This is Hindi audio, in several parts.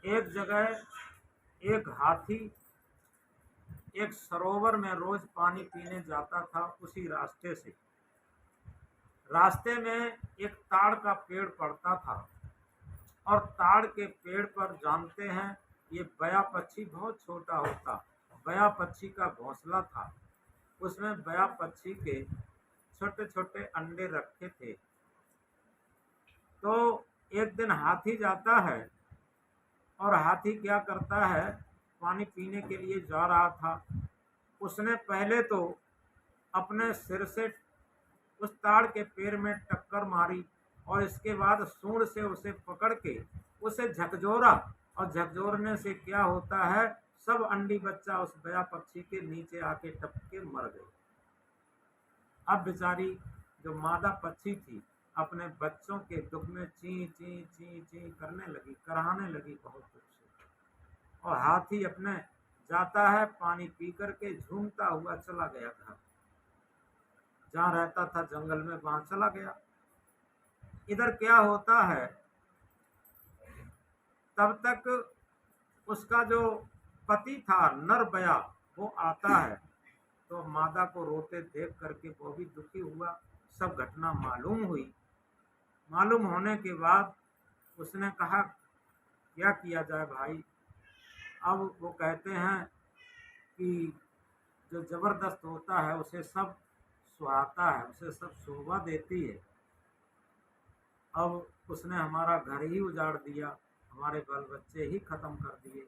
एक जगह एक हाथी एक सरोवर में रोज पानी पीने जाता था। उसी रास्ते में एक ताड़ का पेड़ पड़ता था और ताड़ के पेड़ पर जानते हैं ये बया पक्षी बहुत छोटा होता। बया पक्षी का घोंसला था। उसमें बया पक्षी के छोटे छोटे अंडे रखे थे। तो एक दिन हाथी जाता है और हाथी क्या करता है, पानी पीने के लिए जा रहा था। उसने पहले तो अपने सिर से उस ताड़ के पेड़ में टक्कर मारी और इसके बाद सूंड से उसे पकड़ के उसे झकझोरा। और झकझोरने से क्या होता है, सब अंडी बच्चा उस बया पक्षी के नीचे आके टपक के मर गए। अब बेचारी जो मादा पक्षी थी अपने बच्चों के दुख में ची ची ची ची करने लगी, कराहने लगी बहुत दुख से। और हाथी अपने जाता है, पानी पी करके झूमता हुआ चला गया घर। जहाँ रहता था जंगल में वहां चला गया। इधर क्या होता है, तब तक उसका जो पति था नर बया वो आता है। तो मादा को रोते देख करके वो भी दुखी हुआ। सब घटना मालूम हुई। मालूम होने के बाद उसने कहा क्या किया जाए भाई। अब वो कहते हैं कि जो जबरदस्त होता है उसे सब सुहाता है, उसे सब शोभा देती है। अब उसने हमारा घर ही उजाड़ दिया, हमारे बाल बच्चे ही खत्म कर दिए।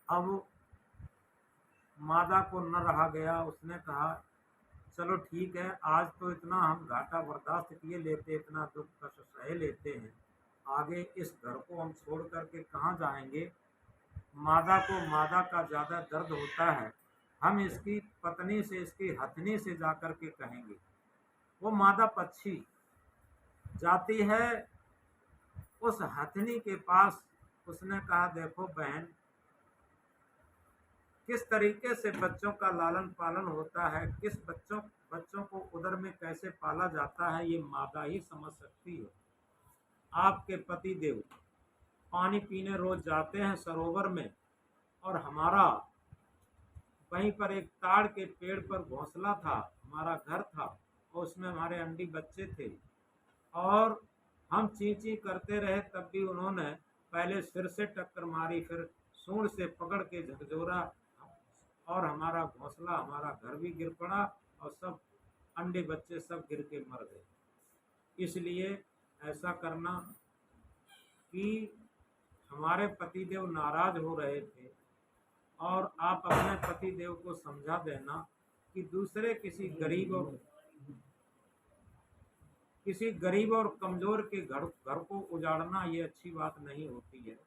अब मादा को न रहा गया। उसने कहा चलो ठीक है, आज तो इतना हम घाटा बर्दाश्त किए लेते, इतना दुख कष्ट सह लेते हैं, आगे इस घर को हम छोड़ करके कहाँ जाएंगे। मादा को मादा का ज़्यादा दर्द होता है, हम इसकी पत्नी से, इसकी हथनी से जाकर के कहेंगे। वो मादा पक्षी जाती है उस हथनी के पास। उसने कहा देखो बहन, किस तरीके से बच्चों का लालन पालन होता है, किस बच्चों को उदर में कैसे पाला जाता है, ये मादा ही समझ सकती है। आपके पति देव पानी पीने रोज जाते हैं सरोवर में और हमारा वहीं पर एक ताड़ के पेड़ पर घोंसला था, हमारा घर था और उसमें हमारे अंडी बच्चे थे। और हम ची ची करते रहे तब भी उन्होंने पहले सिर से टक्कर मारी, फिर सूंड से पकड़ के झकझोरा और हमारा घोंसला, हमारा घर भी गिर पड़ा और सब अंडे बच्चे सब गिर के मर गए। इसलिए ऐसा करना कि हमारे पतिदेव नाराज हो रहे थे और आप अपने पतिदेव को समझा देना कि दूसरे किसी गरीब और कमजोर के घर को उजाड़ना ये अच्छी बात नहीं होती है।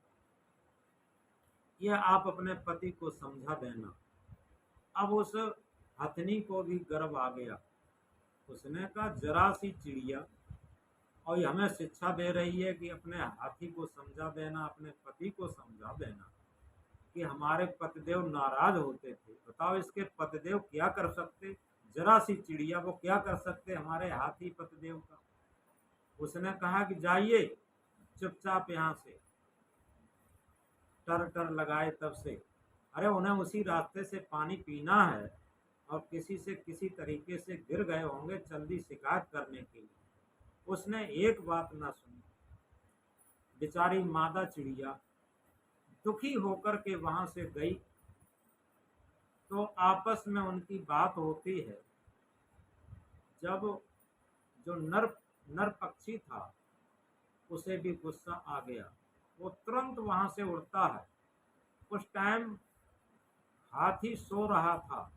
यह आप अपने पति को समझा देना। अब उस हथनी को भी गर्व आ गया। उसने कहा जरा सी चिड़िया और ये हमें शिक्षा दे रही है कि अपने हाथी को समझा देना, अपने पति को समझा देना कि हमारे पतिदेव नाराज होते थे। बताओ इसके पतिदेव क्या कर सकते, जरा सी चिड़िया वो क्या कर सकते हमारे हाथी पतिदेव का। उसने कहा कि जाइए चुपचाप यहाँ से। टर टर लगाए तब से, अरे उन्हें उसी रास्ते से पानी पीना है और किसी से किसी तरीके से गिर गए होंगे जल्दी शिकायत करने के लिए। उसने एक बात ना सुनी। बेचारी मादा चिड़िया दुखी होकर के वहां से गई। तो आपस में उनकी बात होती है। जब जो नर नर पक्षी था उसे भी गुस्सा आ गया, वो तुरंत वहां से उड़ता है। उस टाइम हाथी सो रहा था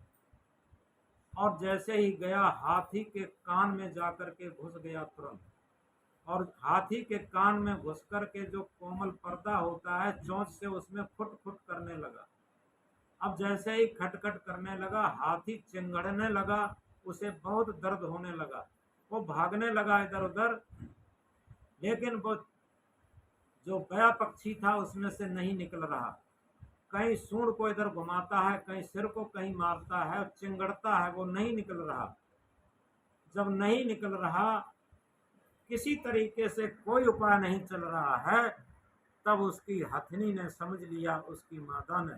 और जैसे ही गया हाथी के कान में जाकर के घुस गया तुरंत। और हाथी के कान में घुस कर के जो कोमल पर्दा होता है चोंच से उसमें फुट फुट करने लगा। अब जैसे ही खटखट करने लगा, हाथी चिंगड़ने लगा, उसे बहुत दर्द होने लगा। वो भागने लगा इधर उधर, लेकिन वो जो बया पक्षी था उसमें से नहीं निकल रहा। कहीं सूंड को इधर घुमाता है, कहीं सिर को कहीं मारता है, चिंगड़ता है, वो नहीं निकल रहा। जब नहीं निकल रहा, किसी तरीके से कोई उपाय नहीं चल रहा है, तब उसकी हथनी ने समझ लिया, उसकी माता ने।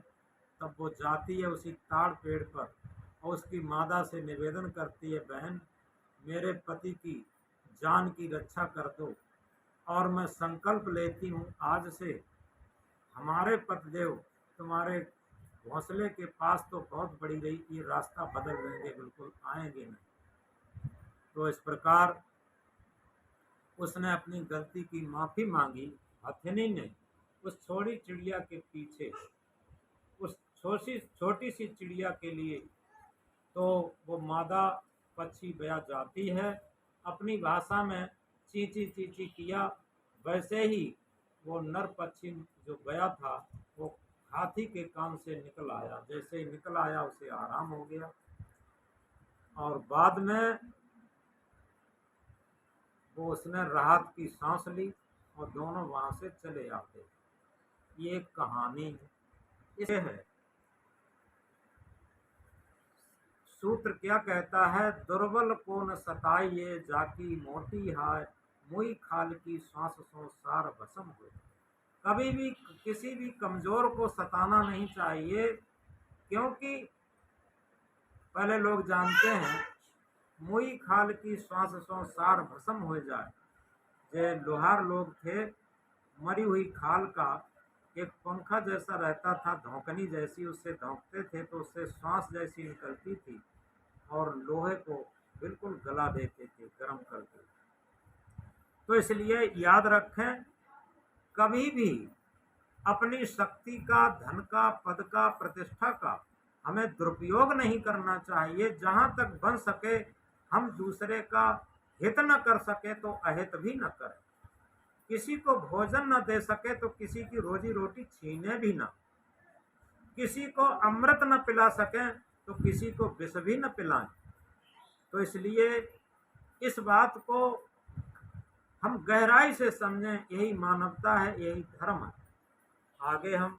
तब वो जाती है उसी ताड़ पेड़ पर और उसकी माता से निवेदन करती है, बहन मेरे पति की जान की रक्षा कर दो, और मैं संकल्प लेती हूँ आज से हमारे पतिदेव तुम्हारे घोंसले के पास तो बहुत बड़ी रही, ये रास्ता बदल देंगे, बिल्कुल आएंगे नहीं। तो इस प्रकार उसने अपनी गलती की माफी मांगी। हथिनी ने उस छोटी चिड़िया के पीछे, उस छोटी छोटी सी चिड़िया के लिए, तो वो मादा पक्षी बया जाती है, अपनी भाषा में चींची चींची किया। वैसे ही वो नर पक्षी जो गया था वो हाथी के कान से निकल आया। जैसे ही निकल आया उसे आराम हो गया, और बाद में वो उसने राहत की सांस ली और दोनों वहां से चले आते। ये एक कहानी है। इसे है सूत्र क्या कहता है, दुर्बल को न सताइए जाकी मोटी हाय, मुई खाल की सांस सो सार भस्म हो। कभी भी किसी भी कमजोर को सताना नहीं चाहिए, क्योंकि पहले लोग जानते हैं मुई खाल की श्वास सो सार भस्म हो जाए। जो लोहार लोग थे, मरी हुई खाल का एक पंखा जैसा रहता था, धौकनी जैसी, उससे धौंकते थे तो उससे श्वास जैसी निकलती थी और लोहे को बिल्कुल गला देते थे गर्म करके। तो इसलिए याद रखें, कभी भी अपनी शक्ति का, धन का, पद का, प्रतिष्ठा का हमें दुरुपयोग नहीं करना चाहिए। जहां तक बन सके हम दूसरे का हित न कर सके तो अहित भी न करें। किसी को भोजन न दे सके तो किसी की रोजी रोटी छीने भी ना। किसी को अमृत न पिला सके तो किसी को विष भी न पिलाएं। तो इसलिए इस बात को हम गहराई से समझें, यही मानवता है, यही धर्म है। आगे हम